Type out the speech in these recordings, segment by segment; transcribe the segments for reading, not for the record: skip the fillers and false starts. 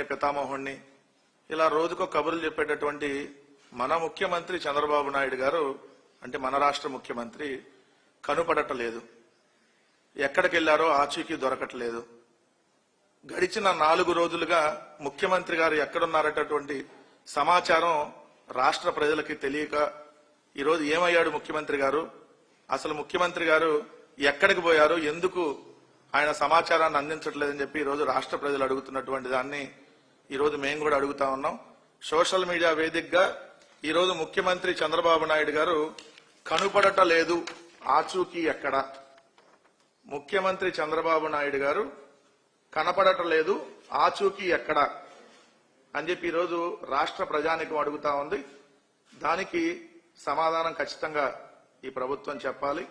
పితామహుణ్ణి ఇలా రోజుకో కబుర్లు చెప్పేటటువంటి మన ముఖ్యమంత్రి చంద్రబాబు నాయుడు గారు అంటే మన రాష్ట్ర ముఖ్యమంత్రి కనుపడటలేదు. ఎక్కడికి వెళ్లారో ఆచూకీ దొరకట్లేదు. గడిచిన 4 రోజులుగా ముఖ్యమంత్రి గారు ఎక్కడున్నారటటువంటి సమాచారం రాష్ట్ర ప్రజలకి తెలియక ఈరోజు ఏమయ్యాడు ముఖ్యమంత్రి గారు, అసలు ముఖ్యమంత్రి గారు ఎక్కడికి పోయారు, ఎందుకు ఆయన సమాచారాన్ని అందించట్లేదని చెప్పి ఈరోజు రాష్ట్ర ప్రజలు అడుగుతున్నటువంటి దాన్ని ఈరోజు మేము కూడా అడుగుతా ఉన్నాం. సోషల్ మీడియా వేదికగా ఈరోజు ముఖ్యమంత్రి చంద్రబాబు నాయుడు గారు కనుపడటలేదు, ఆచూకీ ఎక్కడ? ముఖ్యమంత్రి చంద్రబాబు నాయుడు గారు కనపడటలేదు, ఆచూకీ ఎక్కడ అని చెప్పి ఈరోజు రాష్ట్ర ప్రజానికం అడుగుతా ఉంది. దానికి సమాధానం ఖచ్చితంగా ఈ ప్రభుత్వం చెప్పాలి.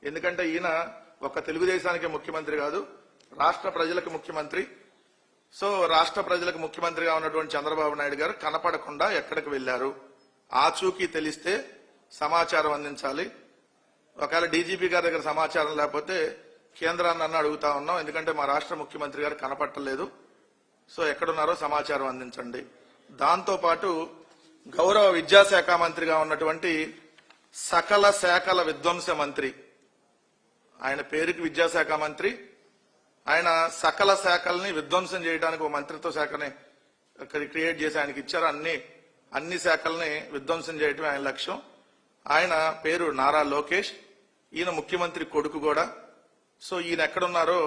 ఎందుకంటే ఈయన ఒక తెలుగుదేశానికి ముఖ్యమంత్రి కాదు, రాష్ట్ర ప్రజలకు ముఖ్యమంత్రి. సో రాష్ట్ర ప్రజలకు ముఖ్యమంత్రిగా ఉన్నటువంటి చంద్రబాబు నాయుడు గారు కనపడకుండా ఎక్కడికి వెళ్లారు, ఆచూకీ తెలిస్తే సమాచారం అందించాలి. ఒకవేళ డీజీపీ గారి దగ్గర సమాచారం లేకపోతే కేంద్రాన్ని అన్న అడుగుతా ఉన్నాం. ఎందుకంటే మా రాష్ట్ర ముఖ్యమంత్రి గారు కనపట్టలేదు, సో ఎక్కడున్నారో సమాచారం అందించండి. దాంతో పాటు గౌరవ విద్యాశాఖ మంత్రిగా ఉన్నటువంటి సకల శాఖల విధ్వంస మంత్రి, ఆయన పేరుకి విద్యాశాఖ మంత్రి, ఆయన సకల శాఖల్ని విధ్వంసం చేయడానికి ఒక మంత్రిత్వ శాఖని క్రియేట్ చేసి ఆయనకి ఇచ్చారు. అన్ని శాఖల్ని విధ్వంసం చేయటమే ఆయన లక్ష్యం. ఆయన పేరు నారా లోకేష్, ఈయన ముఖ్యమంత్రి కొడుకు కూడా. సో ఈయన ఎక్కడున్నారో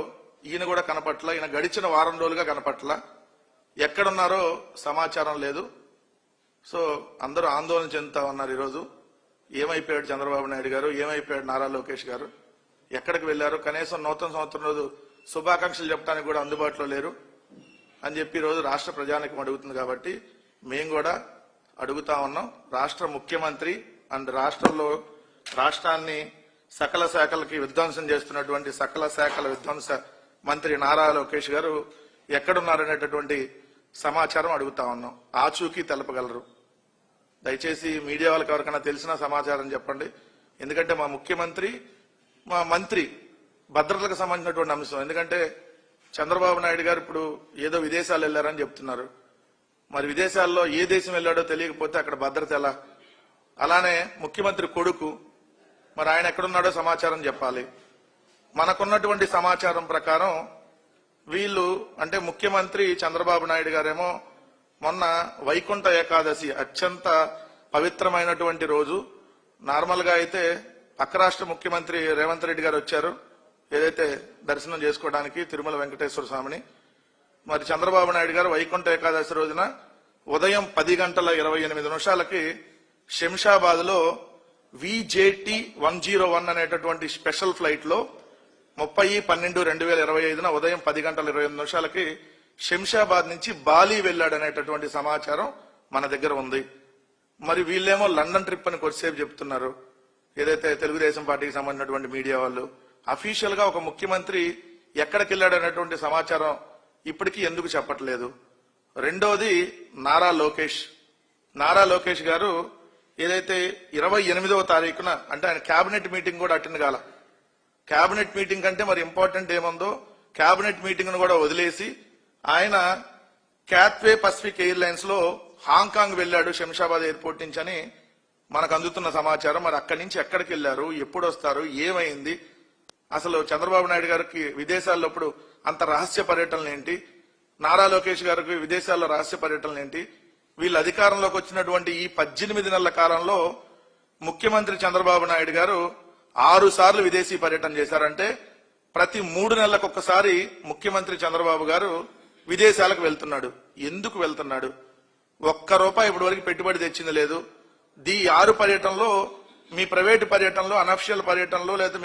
ఈయన కూడా కనపట్ల, ఈయన గడిచిన వారం రోజులుగా కనపట్ల, ఎక్కడున్నారో సమాచారం లేదు. సో అందరూ ఆందోళన చెందుతా ఉన్నారు. ఈరోజు ఏమైపోయాడు చంద్రబాబు నాయుడు గారు, ఏమైపోయాడు నారా లోకేష్ గారు, ఎక్కడికి వెళ్లారు, కనీసం నూతన సంవత్సరం రోజు శుభాకాంక్షలు చెప్పడానికి కూడా అందుబాటులో లేరు అని చెప్పి ఈరోజు రాష్ట్ర ప్రజానికం అడుగుతుంది. కాబట్టి మేము కూడా అడుగుతా ఉన్నాం. రాష్ట్ర ముఖ్యమంత్రి అండ్ రాష్ట్రాన్ని సకల శాఖలకి విధ్వంసం చేస్తున్నటువంటి సకల శాఖల విధ్వంస మంత్రి నారా లోకేష్ గారు ఎక్కడున్నారనేటటువంటి సమాచారం అడుగుతా ఉన్నాం. ఆచూకీ తెలపగలరు. దయచేసి మీడియా వాళ్ళకి ఎవరికైనా తెలిసిన సమాచారం చెప్పండి. ఎందుకంటే మా ముఖ్యమంత్రి, మా మంత్రి భద్రతలకు సంబంధించినటువంటి అంశం. ఎందుకంటే చంద్రబాబు నాయుడు గారు ఇప్పుడు ఏదో విదేశాలు వెళ్లారని చెప్తున్నారు. మరి విదేశాల్లో ఏ దేశం వెళ్లాడో తెలియకపోతే అక్కడ భద్రత ఎలా? అలానే ముఖ్యమంత్రి కొడుకు, మరి ఆయన ఎక్కడున్నాడో సమాచారం చెప్పాలి. మనకున్నటువంటి సమాచారం ప్రకారం వీళ్ళు అంటే ముఖ్యమంత్రి చంద్రబాబు నాయుడు గారేమో మొన్న వైకుంఠ ఏకాదశి అత్యంత పవిత్రమైనటువంటి రోజు. నార్మల్ గా అయితే పక్క రాష్ట్ర ముఖ్యమంత్రి రేవంత్ రెడ్డి గారు వచ్చారు ఏదైతే దర్శనం చేసుకోవడానికి తిరుమల వెంకటేశ్వర స్వామిని. మరి చంద్రబాబు నాయుడు గారు వైకుంఠ ఏకాదశి రోజున ఉదయం 10:28 శంషాబాద్ లో VJT 101 అనేటటువంటి స్పెషల్ ఫ్లైట్ లో 30/12/2025 ఉదయం 10:28 శంషాబాద్ నుంచి బాలి వెళ్లాడనేటటువంటి సమాచారం మన దగ్గర ఉంది. మరి వీళ్ళేమో లండన్ ట్రిప్ అని కొద్దిసేపు చెప్తున్నారు. ఏదైతే తెలుగుదేశం పార్టీకి సంబంధించినటువంటి మీడియా వాళ్ళు అఫీషియల్ గా ఒక ముఖ్యమంత్రి ఎక్కడికి వెళ్ళాడనేటువంటి సమాచారం ఇప్పటికీ ఎందుకు చెప్పట్లేదు? రెండోది నారా లోకేష్ గారు ఏదైతే 28వ తారీఖున అంటే ఆయన కేబినెట్ మీటింగ్ కూడా అటెండ్ కాల. కేబినెట్ మీటింగ్ కంటే మరి ఇంపార్టెంట్ ఏముందో కేబినెట్ మీటింగ్ ను కూడా వదిలేసి ఆయన క్యాథ్వే పసిఫిక్ ఎయిర్లైన్స్ లో హాంకాంగ్ వెళ్లాడు శంషాబాద్ ఎయిర్పోర్ట్ నుంచి అని మనకు అందుతున్న సమాచారం. మరి అక్కడి నుంచి ఎక్కడికి వెళ్లారు, ఎప్పుడు వస్తారు, ఏమైంది, అసలు చంద్రబాబు నాయుడు గారికి విదేశాల్లో ఇప్పుడు అంత రహస్య పర్యటనలు ఏంటి, నారా లోకేష్ గారికి విదేశాల్లో రహస్య పర్యటనలు ఏంటి? వీళ్ళు అధికారంలోకి వచ్చినటువంటి ఈ 18 నెలల కాలంలో ముఖ్యమంత్రి చంద్రబాబు నాయుడు గారు 6 సార్లు విదేశీ పర్యటన చేశారంటే ప్రతి 3 నెలలకు ఒక్కసారి ముఖ్యమంత్రి చంద్రబాబు గారు విదేశాలకు వెళ్తున్నాడు. ఎందుకు వెళ్తున్నాడు? ఒక్క రూపాయి ఇప్పటి వరకు పెట్టుబడి తెచ్చింది లేదు. ఈ 6 పర్యటనలో మీ ప్రైవేటు పర్యటనలో, అనఫిషియల్ పర్యటనలో, లేదా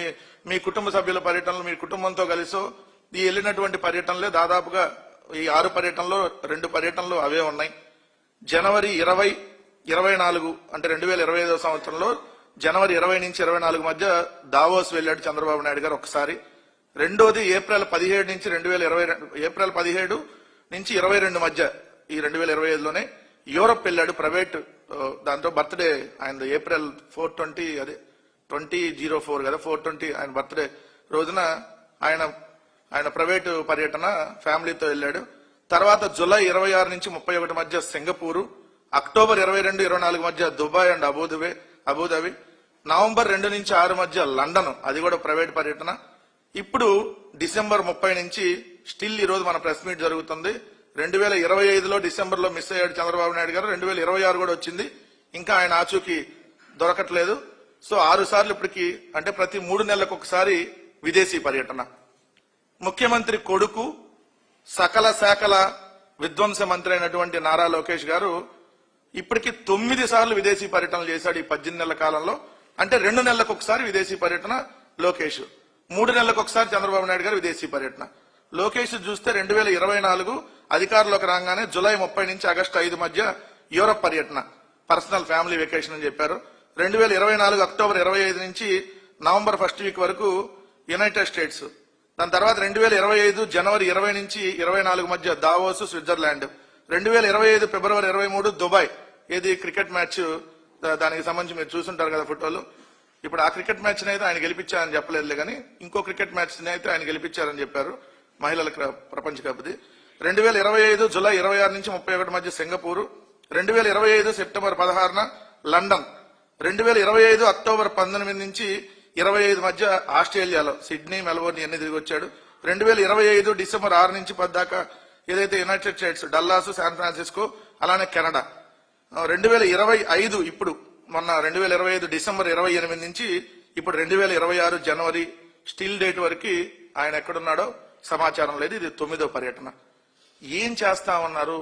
మీ కుటుంబ సభ్యుల పర్యటనలో, మీ కుటుంబంతో కలిసో ఈ వెళ్ళినటువంటి పర్యటనలే దాదాపుగా ఈ 6 పర్యటనలో 2 పర్యటనలు అవే ఉన్నాయి. జనవరి 20-24 అంటే 2025 సంవత్సరంలో జనవరి 20 నుంచి 24 మధ్య దావోస్ వెళ్లాడు చంద్రబాబు నాయుడు గారు ఒకసారి. రెండోది ఏప్రిల్ 17 నుంచి 22 మధ్య ఈ 2025లోనే యూరప్ వెళ్లాడు ప్రైవేట్. దాంతో బర్త్డే ఆయన ఏప్రిల్ 4/20 అదే 2004 కదా 4/20 ఆయన బర్త్డే రోజున ఆయన ప్రైవేటు పర్యటన ఫ్యామిలీతో వెళ్లాడు. తర్వాత జూలై 26 నుంచి 31 మధ్య సింగపూరు, అక్టోబర్ 22, 24 మధ్య దుబాయ్ అండ్ అబుదాబి, నవంబర్ 2 నుంచి 6 మధ్య లండన్, అది కూడా ప్రైవేట్ పర్యటన. ఇప్పుడు డిసెంబర్ 30 నుంచి స్టిల్ ఈ రోజు మన ప్రెస్ మీట్ జరుగుతుంది. 2025లో డిసెంబర్లో మిస్ అయ్యాడు చంద్రబాబు నాయుడు గారు. 2026 కూడా వచ్చింది, ఇంకా ఆయన ఆచూకీ దొరకట్లేదు. సో 6 సార్లు ఇప్పటికి, అంటే ప్రతి 3 నెలలకు ఒకసారి విదేశీ పర్యటన. ముఖ్యమంత్రి కొడుకు సకల శాఖల విధ్వంస మంత్రి అయినటువంటి నారా లోకేష్ గారు ఇప్పటికి 9 సార్లు విదేశీ పర్యటనలు చేశాడు ఈ 18 నెలల కాలంలో. అంటే 2 నెలలకు ఒకసారి విదేశీ పర్యటన లోకేష్, 3 నెలలకు ఒకసారి చంద్రబాబు నాయుడు గారు విదేశీ పర్యటన. లోకేష్ చూస్తే 2024 అధికారంలోకి రాగానే జూలై 30 నుంచి ఆగస్టు 5 మధ్య యూరప్ పర్యటన, పర్సనల్ ఫ్యామిలీ వెకేషన్ అని చెప్పారు. 2024 అక్టోబర్ 25 నుంచి నవంబర్ 1 వీక్ వరకు యునైటెడ్ స్టేట్స్. దాని తర్వాత 2025 జనవరి 20 నుంచి 24 మధ్య దావోస్, స్విట్జర్లాండ్. 2025 ఫిబ్రవరి 23 దుబాయ్, ఏది క్రికెట్ మ్యాచ్, దానికి సంబంధించి మీరు చూసుంటారు కదా ఫోటోలు. ఇప్పుడు ఆ క్రికెట్ మ్యాచ్ అయితే ఆయన గెలిపించారని చెప్పలేదులే కానీ ఇంకో క్రికెట్ మ్యాచ్ అయితే ఆయన గెలిపించారని చెప్పారు, మహిళల ప్రపంచ కప్ది. 2025 జూలై 26 నుంచి 31 మధ్య సింగపూరు, 2025 సెప్టెంబర్ 16 లండన్, 2025 అక్టోబర్ 19 నుంచి 25 మధ్య ఆస్ట్రేలియాలో సిడ్నీ, మెల్బోర్న్ ఇవన్నీ తిరిగి వచ్చాడు. 2025 డిసెంబర్ 6 నుంచి 10 దాకా ఏదైతే United states, Dallas, San Francisco, అలానే కెనడా. 2025 ఇప్పుడు మొన్న 2025 డిసెంబర్ 28 నుంచి ఇప్పుడు 2026 జనవరి స్టిల్ డేట్ వరకు ఆయన ఎక్కడున్నాడో సమాచారం లేదు. ఇది 9వ పర్యటన. ఏం చేస్తా ఉన్నారు?